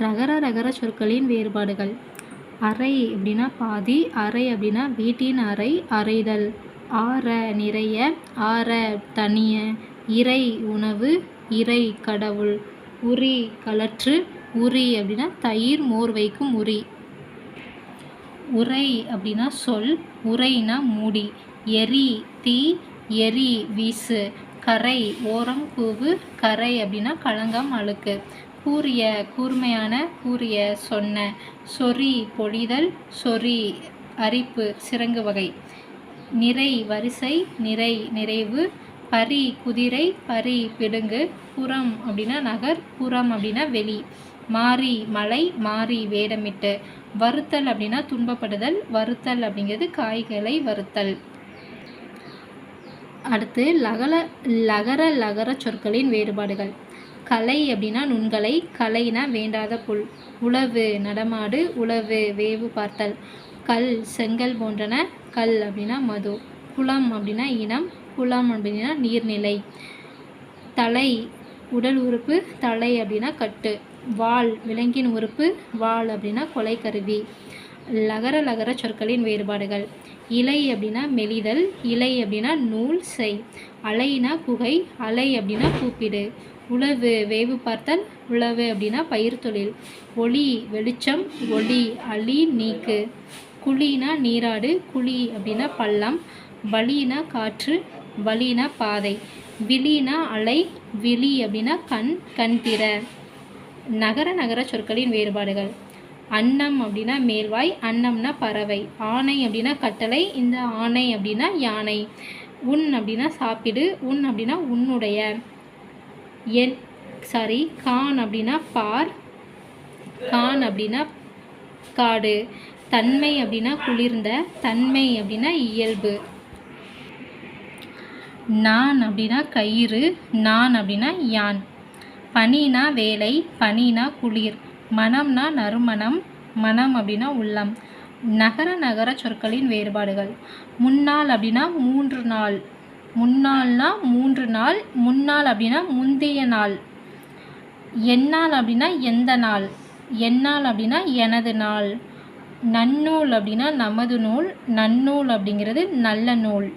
ரகர ரகர சொற்களின் வேறுபாடுகள். அறை அப்படின்னா பாதி, அறை அப்படின்னா வீட்டின் அறை, அறைதல். ஆற நிறைய, ஆற தனிய. இறை உணவு, இறை கடவுள். உரி களற்று, உரி அப்படின்னா தயிர் மோர் வைக்கும் உரி. உரை அப்படின்னா சொல், உரைனா மூடி. எரி தீ, எரி வீசு. கரை ஓரம் கூவு, கரை அப்படின்னா களங்கம் அழுக்கு. கூரிய கூர்மையான, கூரிய சொன்ன. சொறி பொழிதல், சொறி அரிப்பு சிறங்கு வகை. நிறை வரிசை, நிறை நிறைவு. பரி குதிரை, பரி பிடுங்கு. புறம் அப்படின்னா நகர், புறம் அப்படின்னா வெளி. மாறி மலை, மாறி வேடமிட்டு. வறுத்தல் அப்படின்னா துன்பப்படுதல், வறுத்தல் அப்படிங்கிறது காய்களை வறுத்தல். அடுத்து லகர லகர சொற்களின் வேறுபாடுகள். கலை அப்படின்னா நுண்கலை, கலைனா வேண்டாத புல். உழவு நடமாடு, உழவு வேவு பார்த்தல். கல் செங்கல் போன்றன, கல் அப்படின்னா மது. குளம் அப்படின்னா இனம், குளம் அப்படின்னா நீர்நிலை. தலை உடல் உறுப்பு, தலை அப்படின்னா கட்டு. வாள் விலங்கின் உறுப்பு, வாள் அப்படின்னா கொலைக்கருவி. லகர லகர சொற்களின் வேறுபாடுகள். இலை அப்படின்னா மெலிதல், இலை அப்படின்னா நூல் செய். அலைனா குகை, அலை அப்படின்னா கூப்பிடு. உழவு வேவு பார்த்தல், உழவு அப்படின்னா பயிர் தொழில். ஒளி வெளிச்சம், ஒளி அழி நீக்கு. குழினா நீராடு, குழி அப்படின்னா பள்ளம். வழினா காற்று, வழினா பாதை. விழினா அலை, விழி அப்படின்னா கண், கண் திற. நகர நகர சொற்களின் வேறுபாடுகள். அன்னம் அப்படின்னா மேல்வாய், அன்னம்னா பறவை. ஆணை அப்படின்னா கட்டளை, இந்த ஆணை அப்படின்னா யானை. உன் அப்படின்னா சாப்பிடு, உன் அப்படின்னா உன்னுடைய. கான் அப்படின்னா பார், கான் அப்படின்னா காடு. தன்மை அப்படின்னா குளிர்ந்த, தன்மை அப்படின்னா இயல்பு. நான் அப்படின்னா கயிறு, நான் அப்படின்னா யான். பனினா வேலை, பனினா குளிர். மனம்னா நறுமணம், மனம் அப்படின்னா உள்ளம். நகர நகர சொற்களின் வேறுபாடுகள். முன்னாள் அப்படின்னா 3 நாள், முன்னாள்னா 3 நாள். முன்னாள் அப்படின்னா முந்தைய நாள். எந்நாள் அப்படின்னா எந்த நாள். எந்நாள் அப்படின்னா எனது நாள். நன்னூல் அப்படின்னா நமது நூல், நன்னூல் அப்படிங்கிறது நல்ல நூல்.